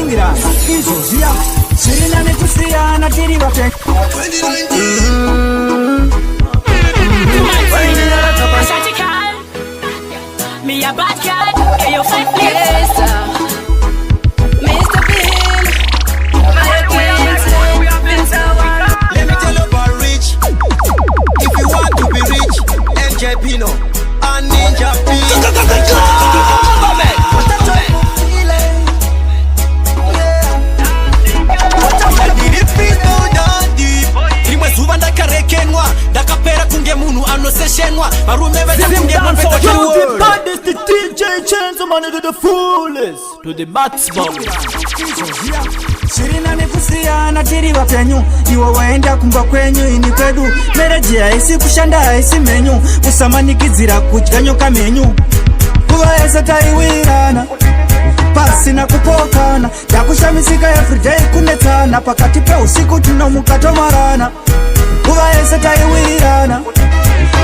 Ningira, Izozia, Serena Negusiana, Diri Wapen. Me a bad guy, can you fight me? Yes, Mr. Bean, let me tell you about rich. If you want to be rich, NJ Pino and Ninja P. Dakapera kunge munu anoseshenwa marume vete kunge mwapeta the baddest, the DJ Chainsaw Man to the fullest, to the maximum. Serena Negusiana, Diri Wapenyu. Iwa waenda kumba kwenyu ini kwedu. Merejea isi kushanda isi menyu. Usamani kizira kuchiganyo kamenyu. Kuwa esa taiwirana pasi na kupokana. Yakushamisika everyday kunetana. Pakati pe usiku tunamukato-marana. Kuwa esa taiwirana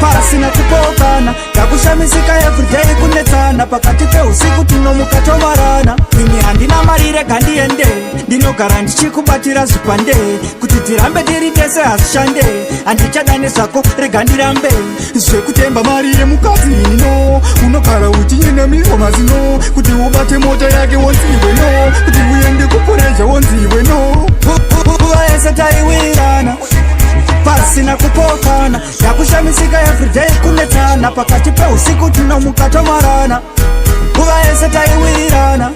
pasi na kupokana. Yakushamisika everyday kunetana. Pakati pe usiku tunamukato-marana. Mimi handina marire kandiende. Dino garanti chikubatira zipande. Kutitirambe diri tese asishande. Andichadane sako regandirambe. Zvekutemba marire mukati ino. Unokara uchiyena miho mazino. Kuti ubate mota yake wonziwe no. Kuti uende kuporeja wonziwe no. Kuwa esa taiwirana pasi na kupokana. Yakushamisika everyday kunetana. Pakati pe usiku tunamukato-marana. Kuwa esa taiwirana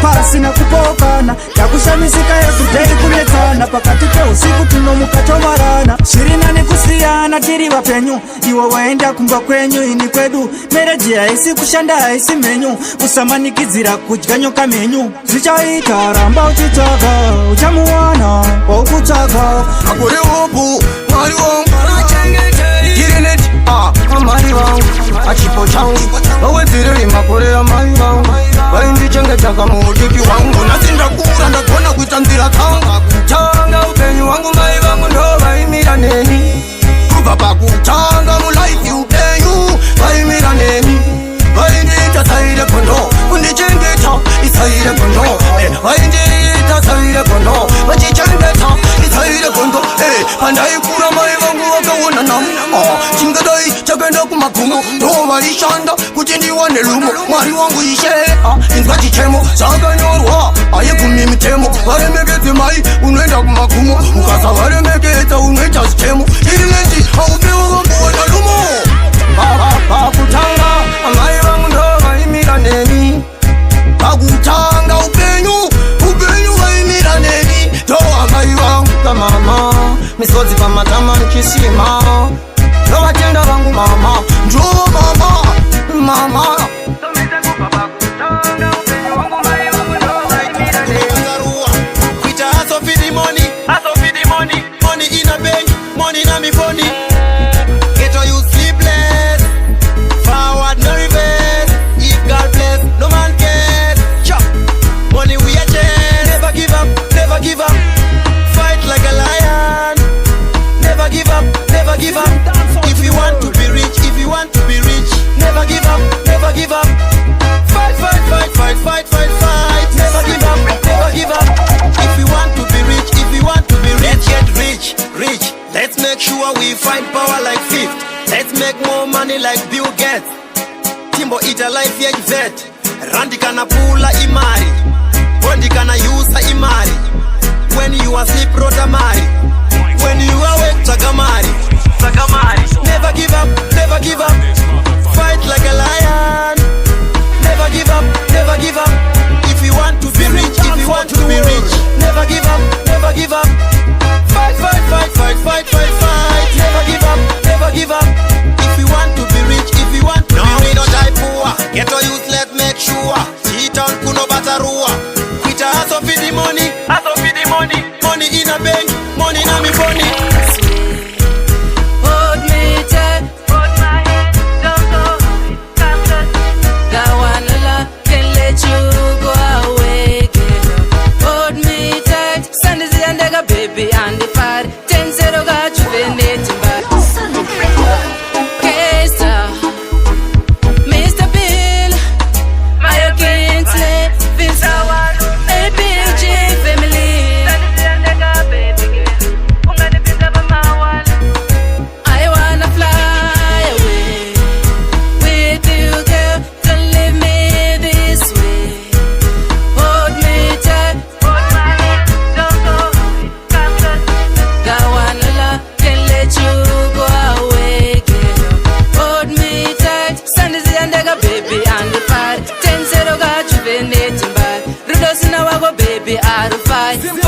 pasi na kupokana. Yakushamisika everyday kunetana. Pakati pe usiku tunamukato-marana. Serena Negusiana, Diri Wapenyu. Iwa waenda kumba kwenyu ini kwedu. Merejea isi kushanda isi menyu. Usamani kizira kuchiganyo kamenyu. Zichaita ramba uchitaka. Uchamuwana wa ukutaka. Akure hopu, mari wangu Girenet, mari wangu Achipo changu, waweziriri makore ya mari wangu Waindi chenge chaka muudiki wangu Nazinda kura ndakona kuitanzira kanga Kuchanga upenyu wangu mari wangu ndo waimira neni Kubaba kuchanga mulaifi upenyu waimira neni Waindi itasaire kondo, undichengeta isaire kondo Waindi itasaire kondo, wachichengeta isaire kondo Pandai kura mai wangu wakawona namu Chingadai chagenda kumakumu Nova ishanda kuchindi wane lumo Mari wangu ishe Inzwa chichemo Saka nyorwa Aye kumimitemo Varemekete mai Unwenda kumakumu Ukasa varemeketa unwenda chichemo Ilimenti Aupewa wangu wana lumo Pakutanga Amai wangu ndo waimira neni Pakutanga upenyu waimira neni Do amai wangu kamama Misozi pa matama nikisima Ndo watenda wangu mama Njo mama Kuita hustle for the money Money in a bank, money in a me phone Get all you sleepless Forward no reverse If God bless, no man cares Chop, money we a chase Never give up Fight like a lion Never give up If you want to be rich Never give up Fight Never give up If you want to be rich Let's get rich Let's make sure we find power like Fifth. Let's make more money like Bill Gates. Timbo ita life ya vet. Randi kana pula imari Bondi kana yusa imari When you are asleep rota mari When you are awake tagamari Never give up Fight like a lion Never give up If you want to be rich Never give up Fight Never give up If you want to be rich No, we don't die poor Get a youth, let's make sure Cheat-on kuno batarua Quita hustle for the money Money in a bank Money in a me phone Hold me tight. Hold my hand, don't go.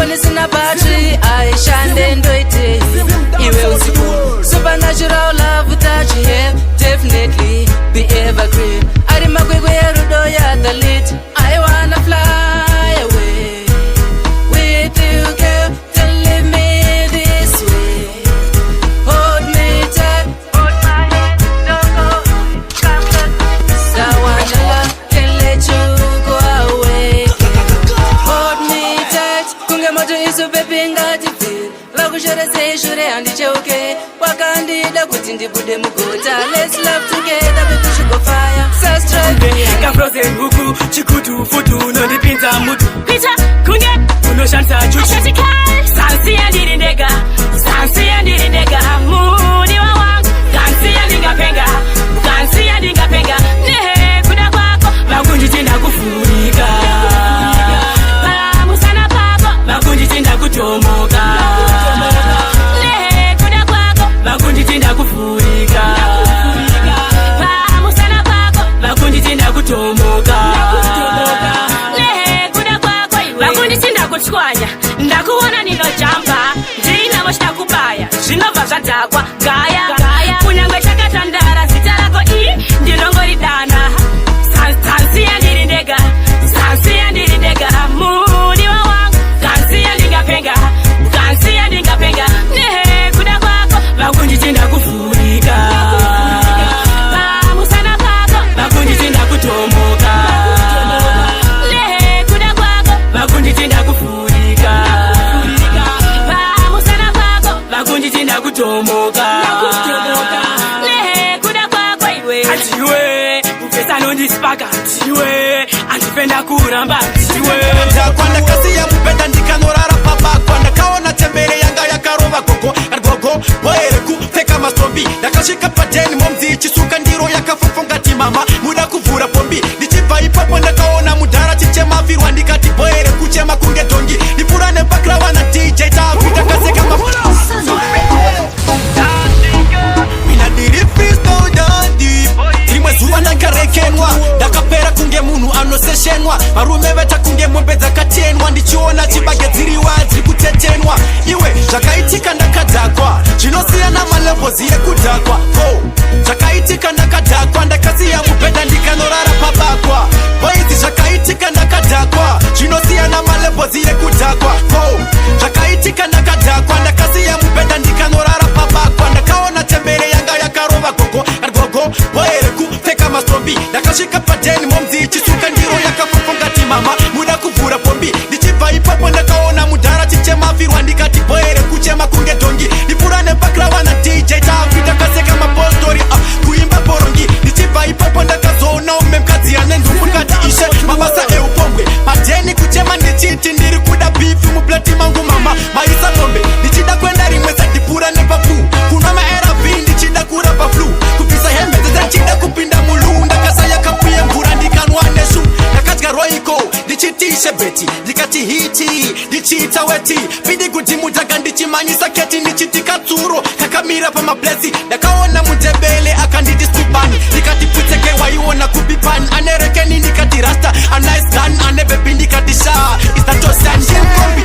phone isina battery aishande ndoite iwe usiku. Supernatural love that you have definitely be evergreen. Ari makwekwe yerudo ya the lit. I wanna fly away with you, girl. Don't leave me this way. Hold me tight, hold my hand, don't go. Come close. I wanna love, can't let you go away. Hold me tight, kunge moto isu baby ngati feel. Vakushoresei shure handicheuke, wakandida kuti ndibude mugota. Let's love together, baby sugar fire. So strong. Kafrozen huku, chikutu, futu, nondipinza mutu. Pita, kunge, unoshansa chuchu. Ashatikal, sansi yandirindega, sansi yandirindega. Mudi wa wangu, kansi yandingapenga, kansi yandingapenga. Nehe, kuda kwako, makunjitinda kufurika. Paramusana pako, makunjitinda kutomoka. Nehe, kuda kwako, makunjitinda kufurika. Paramusana pako, makunjitinda kutomoka. Nehe, kuda kwako, makunjitinda kuchwanya. Ndakuona nilo jamba, jina moshta kubaya. Zvinobva zvadhakwa, gaya. Kunyangwe chakatandara, zita rako ndinongo ridana. Sansi yandirindega, sansi yandirindega. Mudi wa wangu, kansi yandingapenga, kansi yandingapenga. Nehe, kuda kwako, makunjitinda kufurika. Pamusana pako, makunjitinda kutomoka. Nehe, kuda kwako, makunjitinda kufurika. Pamusana pako, makunjitinda kutomoka. Nehe, kuda kwako iwe. Atiwe, upesa nondisipaka. Atiwe, andipenda kuramba. Atiwe, ndakwanda kasi ya mupenda ndikanorara pabakwa. Ndakaona tembere yanga yakarova gogo argogo boereku teka mastombi. Ndakashika padeni momzi chisuka ndiro yakafufo ngati mama muda kuvura pombi. Ndichibva ipapo ndakaona mudhara chichema virwa ndikati boereku chema kunge dongi. Ndipura nebakrawa na DJ takuita kaseka mafuta. Mina diri freestyle dandi. Rimwe zuva ndakarekenwa, ndakapera kunge munhu anoseshenwa. Varume veta kunge mombe dzakatenwa. Ndichiona chibage dziriwa dziri kutetenwa. Iwe zvakaitika ndakadhakwa, zvinosiyana malevels ekudhakwa. Zvakaitika ndakadhakwa, ndakasiya mubhedha ndikanorara pabakwa. Boizi zvakaitika ndakadhakwa, zvinosiyana malevels ekudhakwa. Zvakaitika ndakadhakwa, ndakasiya mubhedha ndikanorara pabakwa. Ndakaona tembere yanga yakarova gogo argogo boereku teka mastombi. Ndakasvika padeni momzi chisuka ndiro yakafufo ngati mama muda kuvhura pombi. Ndichibva ipapo ndakaona mudhara chichema virwa ndikati boereku chema kunge dongi. Ndipura nebakrawa na DJ takuita kaseka mapostori kuimba borongi. Ndichibva ipapo ndakazoona umwe mukadzi ane nzungu ngati ishe mabasa eupombwe. Padeni kuchema ndichiti ndiri kuda bifi mupleti mangu mama maisa mombe. Ndichida kwenda rimwe sadipura nepapu kunwa maRV ndichida kurapa flu. Kupisa hembe ndichida kupinda mulu. Ndakasaya kapuye mvura ndikanwa neshu. Ndakadya roiko ndichitishe beti ndikati hiti ndichiita weti. Pidi kuti mudhaga ndichimanyisa keti ndichiti katsuro kakamira pamablesi. Ndakaona mutebele akanditi stupani. Ndikati puteke waiona kubipani. Anerekeni ndikati rasta a nice gun. Ane baby ndikati sha is that your son? Kombi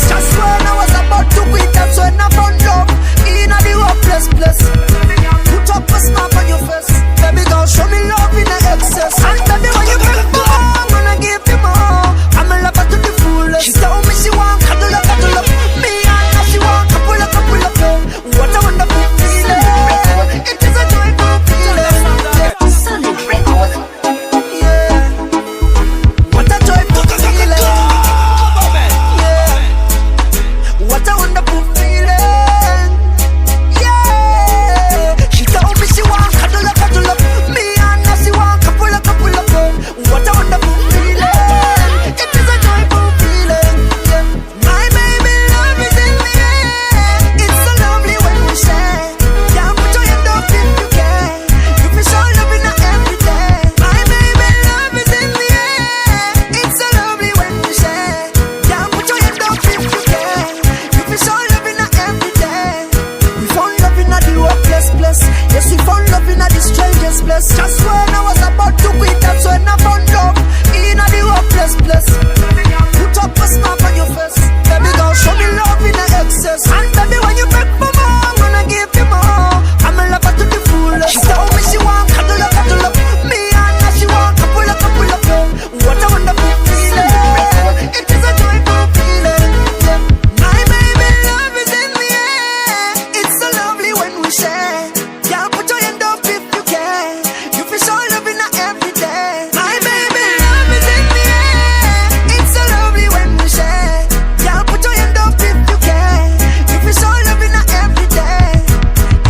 just when I was about to quit, that's when I found love in the hopeless place. Put up a smile on your hopeless. Just when I was about to quit, that's when I found love in the hopeless place. Put up a snap on your face, baby girl, show me love in the excess. And baby, when you beg for more, I'm gonna give you more. I'm in love to the fullest. She told me she want cuddle up. Me and her, she want couple up. What a wonderful feeling. It is a joyful feeling. Yeah. My baby, love is in the air. It's so lovely when we share. Yeah, put your hand up if you can. You feel so loving every day. My baby, love is in the air. It's so lovely when we share. Yeah, put your hand up if you can. You feel so loving every day.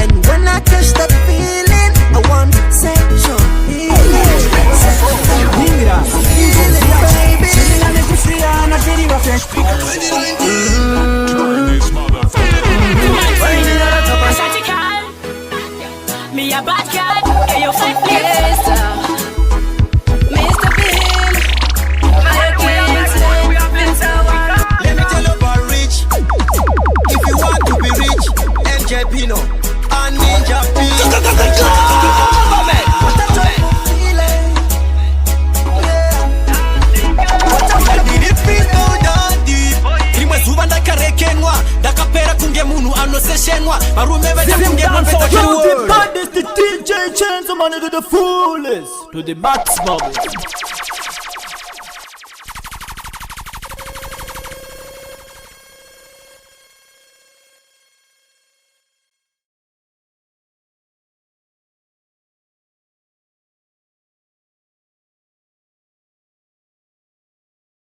And when I touch that feeling, I want sexual healing. Ningra Feeling, baby. Chilingane kusiyana tiri wafresh Me a bad guy, and you fight me. Yes, Mr. Bean, my Kingston, Let me tell you about rich. If you want to be rich, MJ Pino and Ninja P. To the baddest, the DJ Chainsaw Man to the fullest, to the maximum.